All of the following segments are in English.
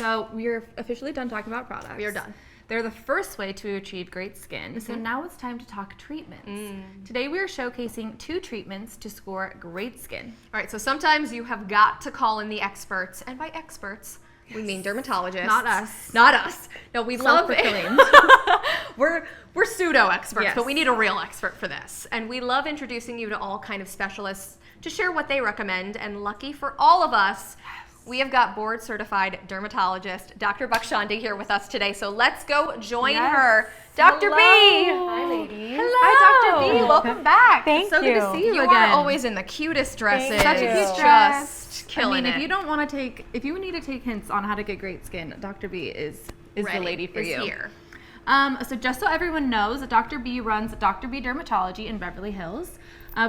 So we're officially done talking about products. We are done. They're the first way to achieve great skin. So now it's time to talk treatments. Today we are showcasing 2 treatments to score great skin. All right, so sometimes you have got to call in the experts, and by experts, we mean dermatologists. Not us. Not us. No, we love Self-proclaimed. We're pseudo experts, Yes. but we need a real expert for this. And we love introducing you to all kind of specialists to share what they recommend. And lucky for all of us, we have got board certified dermatologist Dr. Bakshandi here with us today. So let's go join her. Dr. B. Hi, ladies. Hello. Hi, Dr. B. Welcome back. Thank so good to see you You again. are always in the cutest dresses. Thank Such a you. cute dress. Just killing if it. you don't want to if you need to take hints on how to get great skin, Dr. B is the Ready. lady for Is you. here. So just so everyone knows, Dr. B runs Dr. B Dermatology in Beverly Hills.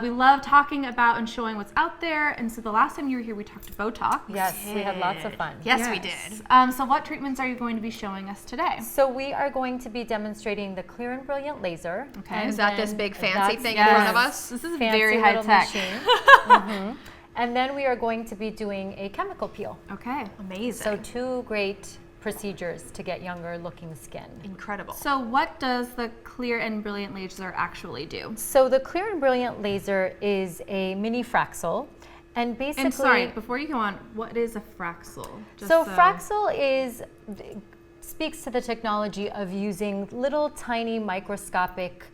We love talking about and showing what's out there. And so the last time you were here, we talked Botox. Yes, we had lots of fun. Yes, we did. So what treatments are you going to be showing us today? So we are going to be demonstrating the Clear and Brilliant Laser. Okay. And Is that this then big fancy that's thing in front of Yes. us? This is fancy very high little tech. machine. And then we are going to be doing a chemical peel. Okay. Amazing. So 2 great procedures to get younger looking skin. Incredible. So what does the Clear and Brilliant Laser actually do? So the Clear and Brilliant Laser is a mini Fraxel. And basically, And sorry, before you go on, what is a Fraxel? So Fraxel speaks to the technology of using little tiny microscopic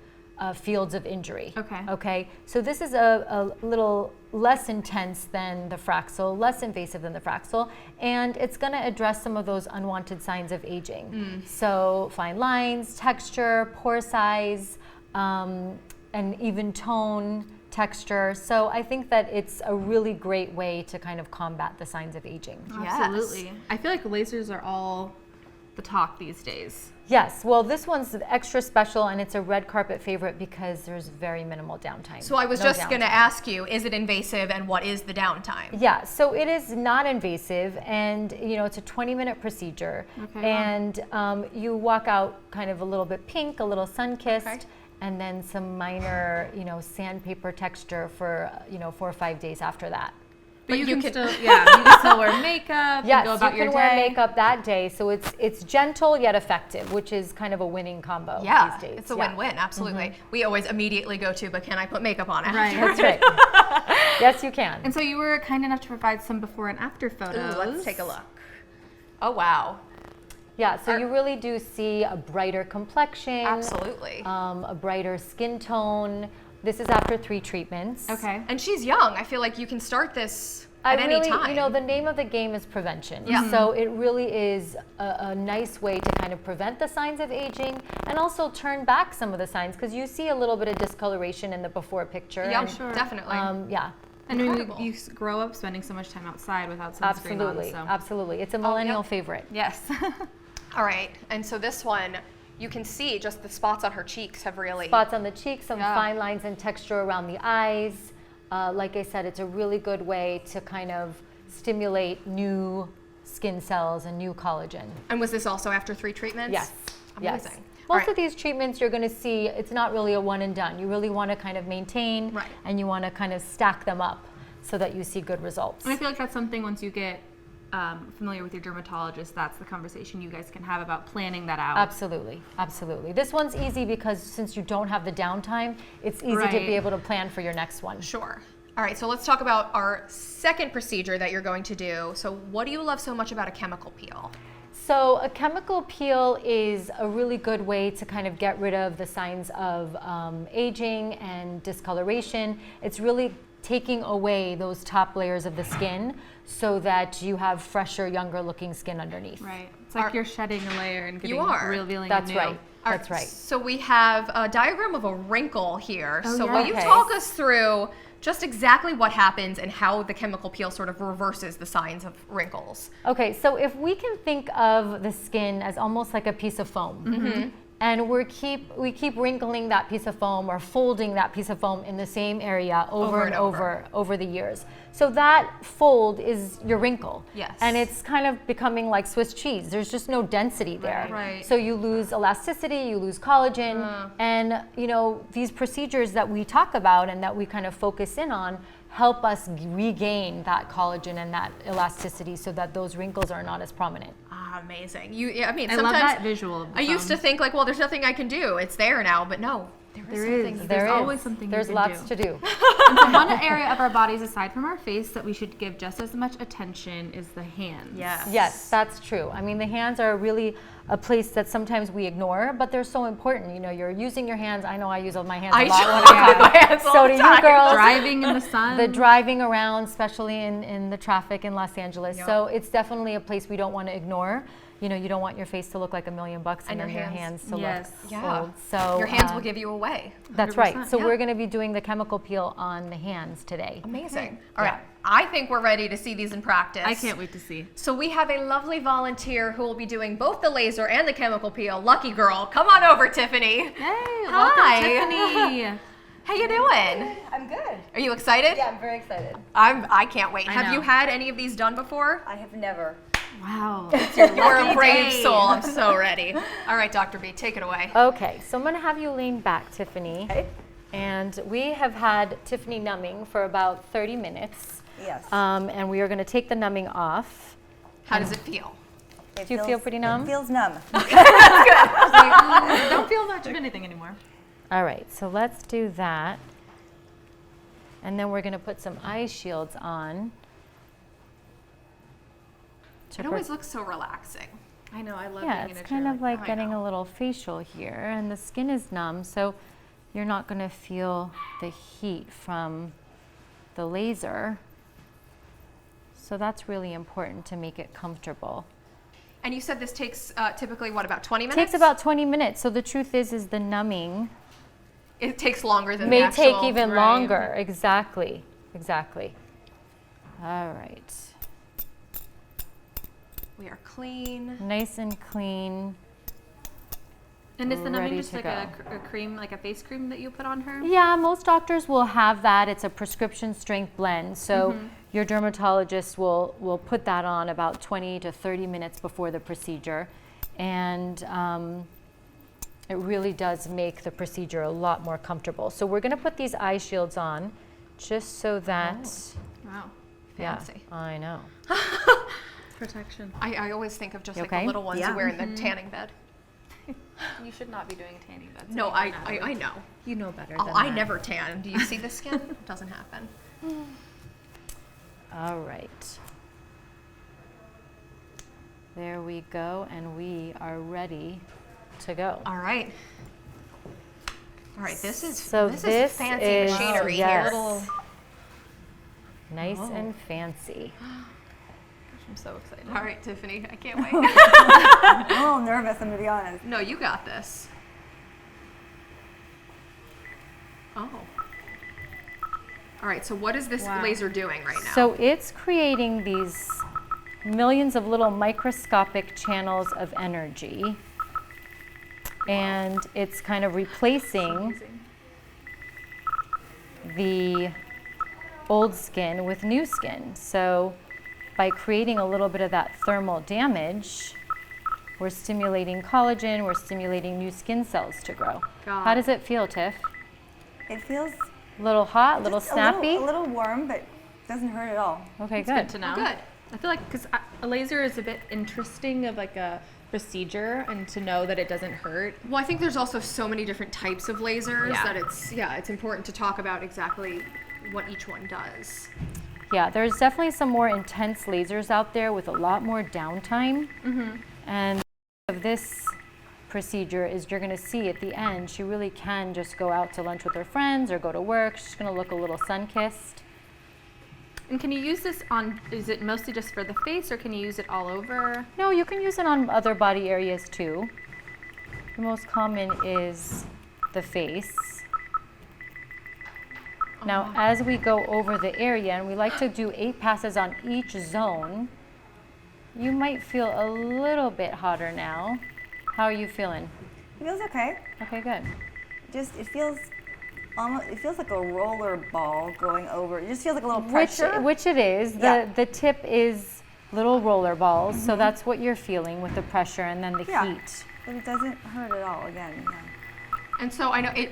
fields of injury. Okay. Okay. So this is a little less intense than the Fraxel, less invasive than the Fraxel, and it's going to address some of those unwanted signs of aging. So fine lines, texture, pore size, and even tone, texture. So I think that it's a really great way to kind of combat the signs of aging. Absolutely. I feel like lasers are all the talk these days. Yes, well, this one's extra special, and it's a red carpet favorite because there's very minimal downtime. So I was No just going to downtime. ask you, is it invasive and what is the downtime? Yeah, so it is not invasive, and it's a 20-minute procedure, Okay, and you walk out kind of a little bit pink, a little sun-kissed, Okay. and then some minor, sandpaper texture for 4 or 5 days after that. But you can can- still, you can still wear makeup. Yes, go about you your can wear day. makeup that day, so it's gentle yet effective, which is kind of a winning combo Yeah, these days. it's a Yeah. win-win, absolutely. We always immediately go to, but can I put makeup on after? Right. That's right. Yes, you can. And so you were kind enough to provide some before and after photos. Ooh, let's take a look. Oh, wow. Yeah, so you really do see a brighter complexion, Absolutely. a brighter skin tone. This is after 3 treatments. Okay. And she's young. I feel like you can start this I at any really, time. the name of the game is prevention. Yeah. So it really is a nice way to kind of prevent the signs of aging and also turn back some of the signs, because you see a little bit of discoloration in the before picture. Yeah, and, sure. definitely. yeah. And I mean, Incredible. you grow up spending so much time outside without sunscreen Absolutely, on. So. absolutely. It's a millennial yep. favorite. Yes. All right, and so this one, you can see just the spots on her cheeks have really... Spots on the cheeks, some Yeah. fine lines and texture around the eyes. Like I said, it's a really good way to kind of stimulate new skin cells and new collagen. And was this also after 3 treatments? Yes. Yes. Amazing. Most All right. of these treatments you're going to see, it's not really a one and done. You really want to kind of maintain, Right. and you want to kind of stack them up so that you see good results. And I feel like that's something once you get familiar with your dermatologist, that's the conversation you guys can have about planning that out. Absolutely, absolutely. This one's easy because since you don't have the downtime, it's easy to Right. be able to plan for your next one. Sure. All right, so let's talk about our second procedure that you're going to do. So what do you love so much about a chemical peel? So a chemical peel is a really good way to kind of get rid of the signs of aging and discoloration. It's really taking away those top layers of the skin so that you have fresher, younger looking skin underneath. Right. It's like you're shedding a layer and getting revealing That's new. right. All That's right. So we have a diagram of a wrinkle here. Oh, so yeah. will you Okay. talk us through just exactly what happens and how the chemical peel sort of reverses the signs of wrinkles? Okay, so if we can think of the skin as almost like a piece of foam, and we keep wrinkling that piece of foam or folding that piece of foam in the same area over and over the years. So that fold is your wrinkle. Yes. And it's kind of becoming like Swiss cheese. There's just no density there. Right. So you lose elasticity, you lose collagen, and these procedures that we talk about and that we kind of focus in on help us regain that collagen and that elasticity so that those wrinkles are not as prominent. Ah, amazing. I mean, I sometimes love that visual. Of the I used to foam. think like, well, there's nothing I can do. It's there now, but no, there is something. There's always something There's you can lots do. to do. And so one area of our bodies aside from our face that we should give just as much attention is the hands. Yes, that's true. I mean, the hands are really a place that sometimes we ignore, but they're so important. You know, you're using your hands. I know I use my hands a lot when I'm my hands all so the do you time. girls. Driving in the sun. The driving around, especially in the traffic in Los Angeles. Yep. So it's definitely a place we don't want to ignore. You know, you don't want your face to look like $1 million and then your hands to Yes. look Yeah. old. So Your hands will give you away. That's right. 100%, So yeah. we're going to be doing the chemical peel on the hands today. Amazing. All Yeah. right. I think we're ready to see these in practice. I can't wait to see. So we have a lovely volunteer who will be doing both the laser and the chemical peel. Lucky girl. Come on over, Tiffany. Hey, Hi. welcome, Tiffany. How you doing? I'm good. Are you excited? Yeah, I'm very excited. I can't wait. I Have know. you had any of these done before? I have never. Wow. You're a brave day. soul. I'm so ready. All right, Dr. B, take it away. Okay, so I'm going to have you lean back, Tiffany. Okay. And we have had Tiffany numbing for about 30 minutes. Yes. And we are going to take the numbing off. How does it feel? It Do you feel pretty numb? It feels numb. Don't feel much of anything anymore. All right, so let's do that. And then we're going to put some eye shields on. It always looks so relaxing. I know. I love Yeah, being in a it's chair kind of like that. I getting know. a little facial here, and the skin is numb, so you're not going to feel the heat from the laser. So that's really important to make it comfortable. And you said this takes typically, what, about 20 It minutes? takes about 20 minutes, so the truth is the numbing It takes longer than the may actual. take even right. longer. Exactly, exactly. All right, We are clean. nice and clean. And is the numbing Ready just to like a cream, like a face cream that you put on her? Yeah, most doctors will have that. It's a prescription strength blend. So your dermatologist will put that on about 20 to 30 minutes before the procedure. And it really does make the procedure a lot more comfortable. So we're going to put these eye shields on just so that, Wow. yeah, Fancy. I know. Protection. I always think of just You like okay? the little ones Yeah. you wear in the tanning bed. You should not be doing a tanning bed. No, I know. You know better. Oh, than I that. never tan. Do you see the skin? It doesn't happen. All right. There we go, and we are ready to go. All right. All right. This is So this this is fancy is- machinery yes. here. Nice and fancy. I'm so excited. All right, Tiffany. I can't wait. I'm a little nervous, I'm going to be honest. No, you got this. Oh. All right. So what is this Wow. laser doing right now? So it's creating these millions of little microscopic channels of energy. And it's kind of replacing the old skin with new skin. So by creating a little bit of that thermal damage, we're stimulating collagen, we're stimulating new skin cells to grow. Got How it. does it feel, Tiff? It feels A little hot, a little just snappy? a little warm, but doesn't hurt at all. Okay, Good good. to know. Oh, good. I feel like because a laser is a bit interesting of like a procedure, and to know that it doesn't hurt. Well, I think there's also so many different types of lasers Yeah. that it's important to talk about exactly what each one does. Yeah, there's definitely some more intense lasers out there with a lot more downtime. And of this procedure is you're going to see at the end, she really can just go out to lunch with her friends or go to work. She's going to look a little sun-kissed. And can you use this on? Is it mostly just for the face, or can you use it all over? No, you can use it on other body areas too. The most common is the face. Now, as we go over the area, and we like to do 8 passes on each zone, you might feel a little bit hotter now. How are you feeling? It feels okay. Okay, good. It feels almost, it feels like a roller ball going over. It just feels like a little pressure. Which it is. Yeah. The tip is little roller balls, so that's what you're feeling with the pressure and then the Yeah. heat. But it doesn't hurt at all again. Yeah. And so I know it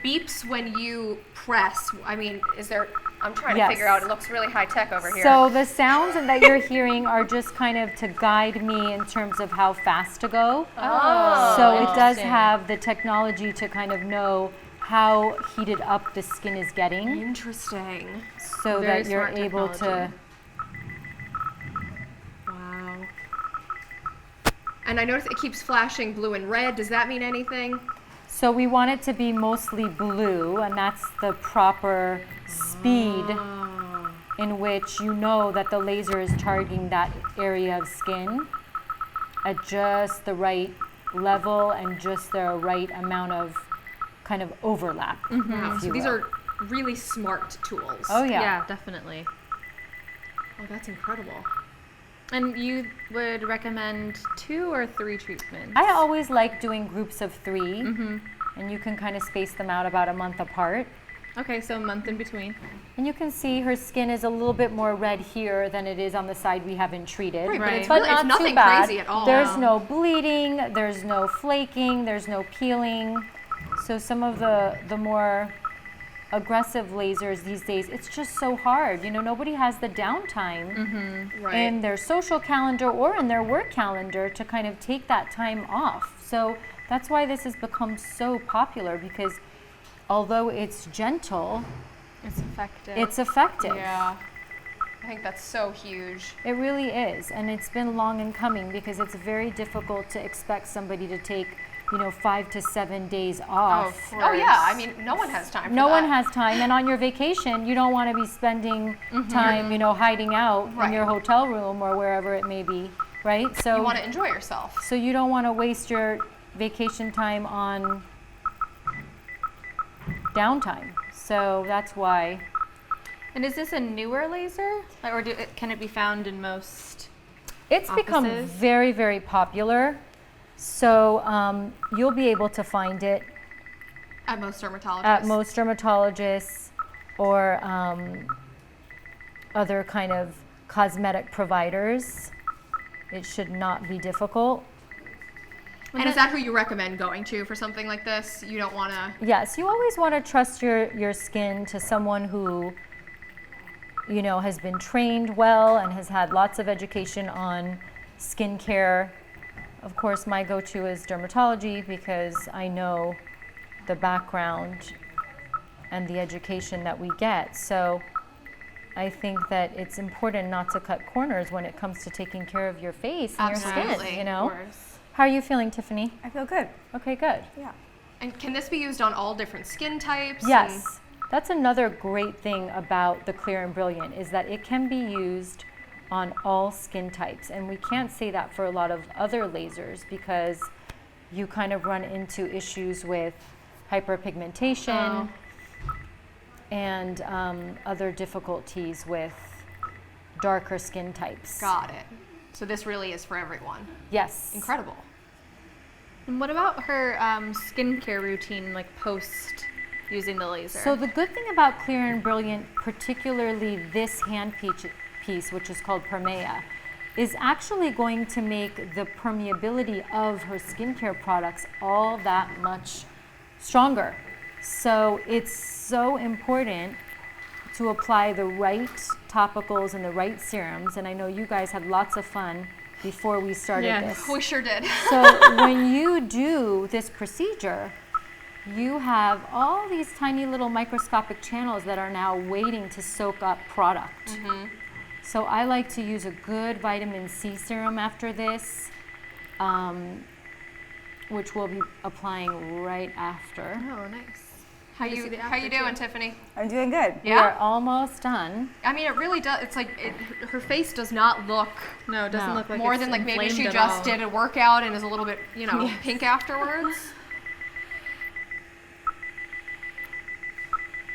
beeps when you press. I mean, is there I'm trying to Yes. figure out. It looks really high tech over here. So the sounds that you're hearing are just kind of to guide me in terms of how fast to go. Oh, So it does interesting. have the technology to kind of know how heated up the skin is getting Interesting. so Very that you're smart able to. technology. Wow. And I notice it keeps flashing blue and red. Does that mean anything? So we want it to be mostly blue, and that's the proper speed in which you know that the laser is targeting that area of skin at just the right level and just the right amount of kind of overlap. Wow. if So you these will. are really smart tools. Oh yeah. Yeah, definitely. Oh, that's incredible. And you would recommend 2 or 3 treatments? I always like doing groups of 3, and you can kind of space them out about a month apart. Okay, so a month in between. And you can see her skin is a little bit more red here than it is on the side we haven't treated. Right, but it's, But really, it's not nothing too bad. crazy at all. There's no bleeding, there's no flaking, there's no peeling. So some of the more aggressive lasers these days, it's just so hard. You know, nobody has the downtime Right. in their social calendar or in their work calendar to kind of take that time off. So that's why this has become so popular, because although it's gentle, It's effective. it's effective. Yeah. I think that's so huge. It really is, and it's been long in coming, because it's very difficult to expect somebody to take, 5 to 7 days off. Oh yeah. I mean, no one has time for No that. one has time, and on your vacation, you don't want to be spending time, hiding out Right. in your hotel room or wherever it may be, right? So You want to enjoy yourself. so you don't want to waste your vacation time on downtime. So that's why. And is this a newer laser? Or can it be found in most? It's become Offices? very, very popular. So you'll be able to find it At most dermatologists. at most dermatologists or other kind of cosmetic providers. It should not be difficult. And is that who you recommend going to for something like this? You don't want to. Yes, you always want to trust your skin to someone who, has been trained well and has had lots of education on skincare. Of course, my go-to is dermatology, because I know the background and the education that we get. So I think that it's important not to cut corners when it comes to taking care of your face and your Absolutely, skin, of How are you feeling, Tiffany? I feel good. Okay, good. Yeah. And can this be used on all different skin types? Yes, that's another great thing about the Clear and Brilliant, is that it can be used on all skin types. And we can't say that for a lot of other lasers, because you kind of run into issues with hyperpigmentation and other difficulties with darker skin types. Got it. So this really is for everyone. Yes. Incredible. And what about her skincare routine, like post using the laser? So the good thing about Clear and Brilliant, particularly this hand piece, which is called Permea, is actually going to make the permeability of her skincare products all that much stronger. So it's so important to apply the right topicals and the right serums. And I know you guys had lots of fun before we started this. We sure did. So when you do this procedure, you have all these tiny little microscopic channels that are now waiting to soak up product. So I like to use a good vitamin C serum after this, which we'll be applying right after. Oh, nice. How you doing, Tiffany? I'm doing good. We are almost done. I mean, it really does. It's like her face does not look No, it doesn't No. look like more it's than like maybe inflamed she at just all. did a workout and is a little bit, pink afterwards.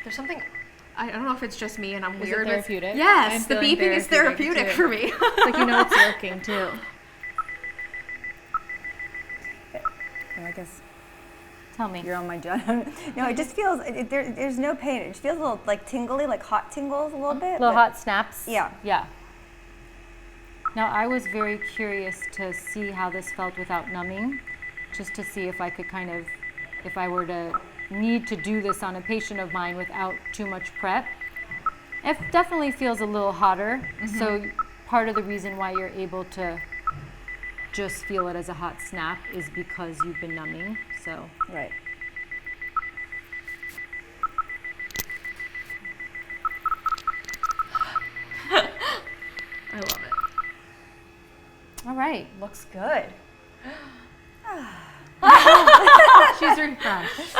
There's something. I don't know if it's just me and I'm Is it weird. therapeutic? I'm Yes, the feeling beeping is therapeutic too. for me. It's like it's working too. I guess Tell me. you're on my job. No, it just feels, there's no pain. It just feels a little like tingly, like hot tingles a little bit. Little but- hot snaps? Yeah. Yeah. Now, I was very curious to see how this felt without numbing, just to see if I could if I were to need to do this on a patient of mine without too much prep. It definitely feels a little hotter. So part of the reason why you're able to just feel it as a hot snap is because you've been numbing. So Right. I love it. all right. Looks good. She's refreshed.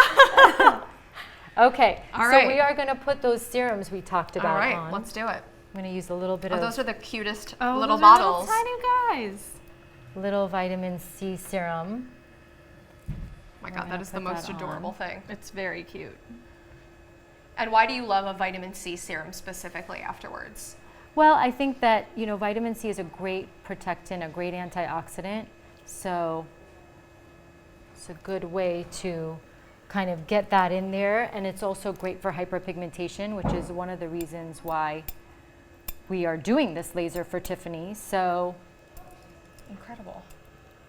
Okay. All so right. we are going to put those serums we talked about All right, on. let's do it. I'm going to use a little bit Oh, of those are the cutest Oh, little those are bottles. little tiny guys. little vitamin C serum. Oh my God, gonna that is the put most that adorable on. thing. It's very cute. And why do you love a vitamin C serum specifically afterwards? Well, I think that, vitamin C is a great protectant, a great antioxidant. So it's a good way to kind of get that in there. And it's also great for hyperpigmentation, which is one of the reasons why we are doing this laser for Tiffany. So Incredible.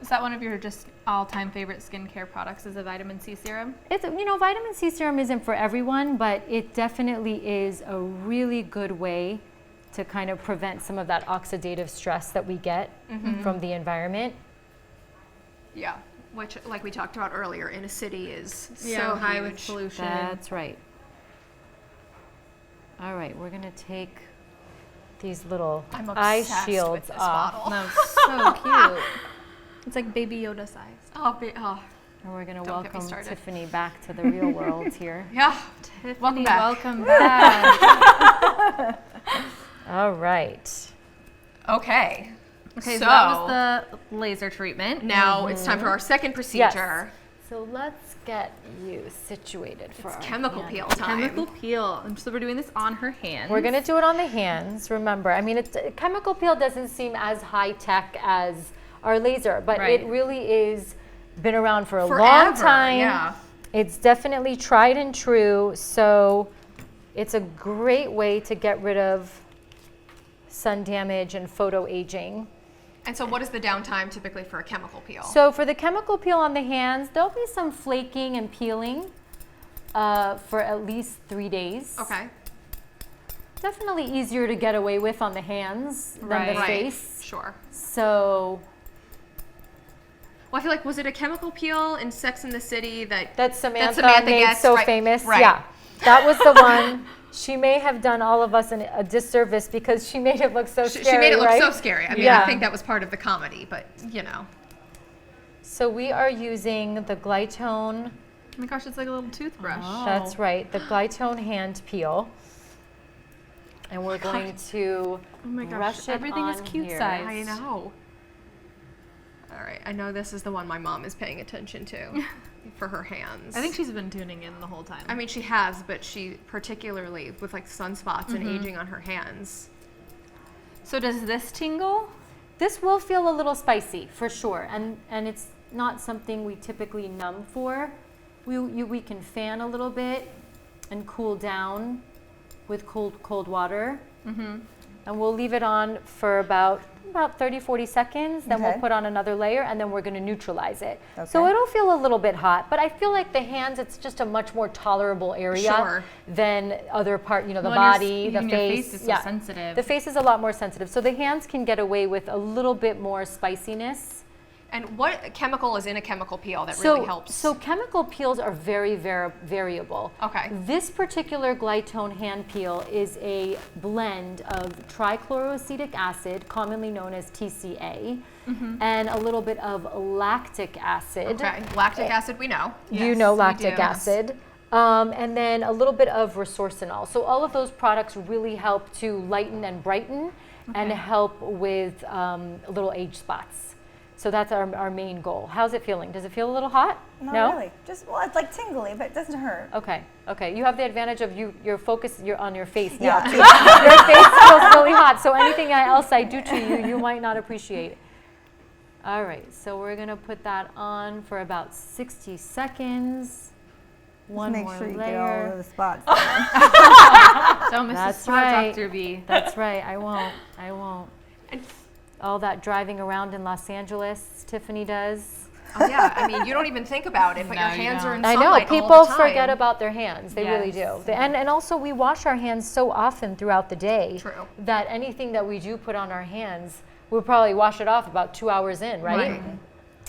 Is that one of your just all-time favorite skincare products? Is a vitamin C serum? it's, vitamin C serum isn't for everyone, but it definitely is a really good way to kind of prevent some of that oxidative stress that we get from the environment. Yeah, which, like we talked about earlier, in a city is So so high with huge. pollution. That's right. All right, we're gonna take these little I'm eye obsessed shields with this off, bottle. No, so cute. It's like Baby Yoda sized. Oh, and we're gonna Don't get me welcome started. Tiffany back to the real world here. yeah. Welcome back. Welcome back. All right. Okay. Okay, so So- that was the laser treatment. Now it's time for our second procedure. So let's get you situated for It's our chemical hand. peel time. Chemical peel. And so we're doing this on her hands. We're gonna do it on the hands. Remember, I mean, chemical peel doesn't seem as high tech as our laser, but Right. it really is been around for a long Forever, time. yeah. It's definitely tried and true. So it's a great way to get rid of sun damage and photo aging. And so what is the downtime typically for a chemical peel? So for the chemical peel on the hands, there'll be some flaking and peeling for at least 3 days. Okay. Definitely easier to get away with on the hands than the Right. face. Sure. So Well, I feel like, was it a chemical peel in Sex and the City that Samantha, Samantha made gets, so right, famous. right. Yeah, that was the one. She may have done all of us a disservice because she made it look so scary. She made it look right? so scary. I mean, Yeah. I think that was part of the comedy, but So we are using the Glytone. Oh my gosh, it's like a little toothbrush. That's right, the Glytone hand peel. And we're going to Oh my gosh, brush it everything is on cute here. size. I know. All right, I know this is the one my mom is paying attention to for her hands. I think she's been tuning in the whole time. I mean, she has, but she particularly with like sunspots and aging on her hands. So does this tingle? This will feel a little spicy for sure, and it's not something we typically numb for. We can fan a little bit and cool down with cold water, and we'll leave it on for about 30-40 seconds. Then we'll Okay. put on another layer, and then we're going to neutralize it. So Okay. it'll feel a little bit hot, but I feel like the hands, it's just a much more tolerable area Sure. than other part. The Well, and body, the even face. your face is so sensitive. The face is a lot more sensitive, so the hands can get away with a little bit more spiciness. And what chemical is in a chemical peel that really helps? So chemical peels are very variable. Okay. This particular Glytone hand peel is a blend of trichloroacetic acid, commonly known as TCA, and a little bit of lactic acid. okay, lactic acid we know. You Yes, know we lactic do. acid. And then a little bit of resorcinol. So all of those products really help to lighten and brighten and help with little age spots. So that's our main goal. How's it feeling? Does it feel a little hot? Not no? really. Just, well, it's like tingly, but it doesn't hurt. Okay. You have the advantage of your focus. You're on your face now. Yeah. Too. Your face feels really hot. So anything else I do to you, you might not appreciate. All right. So we're gonna put that on for about 60 seconds. One Just make more sure you layer. get all of the spots. Don't miss That's the spot, right. Dr. B. That's right. I won't. And All that driving around in Los Angeles, Tiffany does. Oh yeah, I mean, you don't even think about it, but your No, you hands are in I sunlight know, all the people time. forget about their hands. They really Yes. do. And also we wash our hands so often throughout the day True. that anything that we do put on our hands, we'll probably wash it off about 2 hours in, right? Right.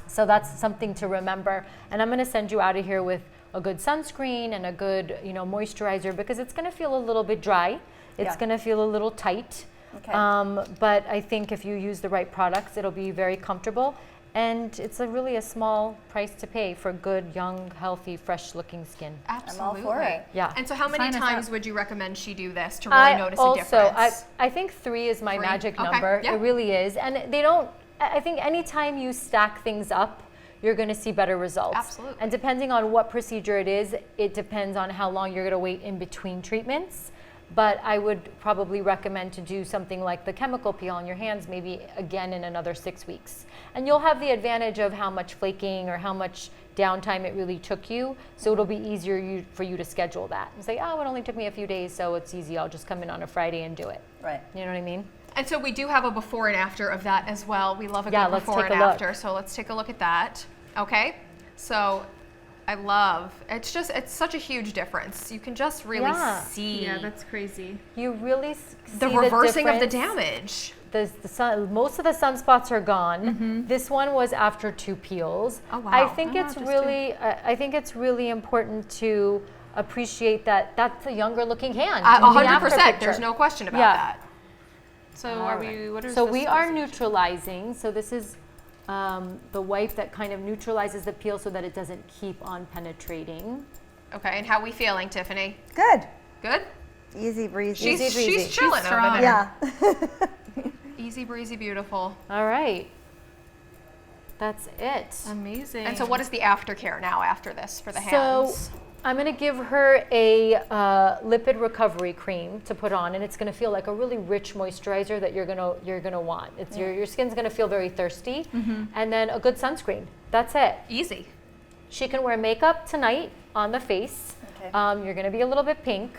So that's something to remember. And I'm going to send you out of here with a good sunscreen and a good, moisturizer, because it's going to feel a little bit dry. It's Yeah. going to feel a little tight. Okay. But I think if you use the right products, it'll be very comfortable. And it's really a small price to pay for good, young, healthy, fresh-looking skin. Absolutely. for it. Yeah. And so how many Sign us times up. would you recommend she do this to really notice a difference? I think 3 is my 3? magic Okay, number. yeah. It really is. And I think anytime you stack things up, you're going to see better results. Absolutely. And depending on what procedure it is, it depends on how long you're going to wait in between treatments. But I would probably recommend to do something like the chemical peel on your hands, maybe again in another 6 weeks. And you'll have the advantage of how much flaking or how much downtime it really took you. So it'll be easier for you to schedule that. And say, oh, it only took me a few days, so it's easy. I'll just come in on a Friday and do it. Right. You know what I mean? And so we do have a before and after of that as well. We love a Yeah, good let's before take and a look. after. So let's take a look at that. Okay. So it's such a huge difference. You can just really Yeah. see Yeah, that's crazy. You really the see reversing of the difference. damage. Most of the sunspots are gone. This one was after 2 peels. Oh, wow. I think Oh, it's just really, I think it's really important to appreciate that that's a younger looking hand. in the after 100%. picture. There's no question about Yeah. that. So All are right. we? What are So we are neutralizing. So this is the wipe that kind of neutralizes the peel so that it doesn't keep on penetrating. Okay. And how we feeling, Tiffany? Good. Good? Easy breezy. Easy breezy. She's chilling over strong. there. Yeah. Easy breezy, beautiful. All right. That's it. amazing. And so what is the aftercare now after this for the hands? So I'm going to give her a lipid recovery cream to put on, and it's going to feel like a really rich moisturizer that you're going to want. It's your skin's going to feel very thirsty, and then a good sunscreen. That's it. Easy. She can wear makeup tonight on the face. Okay. You're going to be a little bit pink,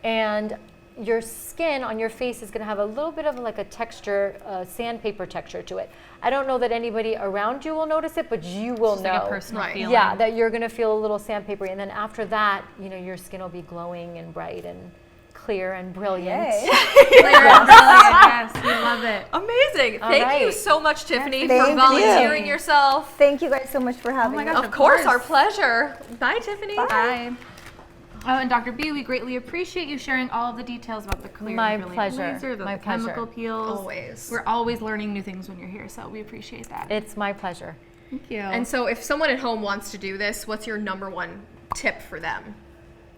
and your skin on your face is going to have a little bit of like a texture, sandpaper texture to it. I don't know that anybody around you will notice it, but you will Just know. like a personal Right. feeling. Yeah, that you're going to feel a little sandpapery, and then after that, your skin will be glowing and bright and clear and brilliant. Yay. Yes, we love it. Amazing. All Thank you right. so much, Tiffany, Thank for you. volunteering yourself. Thank you guys so much for having my me. gosh. Of course, our course. pleasure. Bye, Tiffany. Bye. Oh, and Dr. B, we greatly appreciate you sharing all of the details about the clear My and brilliant pleasure. laser, the My chemical pleasure. peels. Always. We're always learning new things when you're here, so we appreciate that. It's my pleasure. Thank you. And so if someone at home wants to do this, what's your number one tip for them?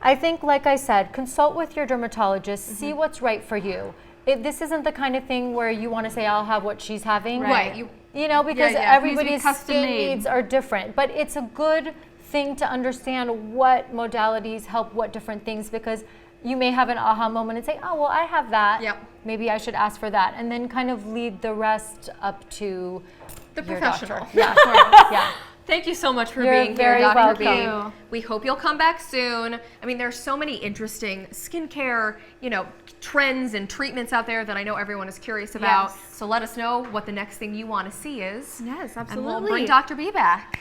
I think, like I said, consult with your dermatologist, see what's right for you. This isn't the kind of thing where you want to say, I'll have what she's having. Right. Because yeah. everybody's Needs to be custom skin made. needs are different. But it's a good thing to understand what modalities help what different things, because you may have an aha moment and say, oh, well, I have that. Yep. Maybe I should ask for that. And then kind of lead the rest up to The your professional. doctor. Yeah. Yeah. Thank you so much for You're being here, very Dr. B. welcome. We hope you'll come back soon. I mean, there's so many interesting skincare, trends and treatments out there that I know everyone is curious about. Yes. So let us know what the next thing you want to see is. yes, And absolutely. we'll bring Dr. B back.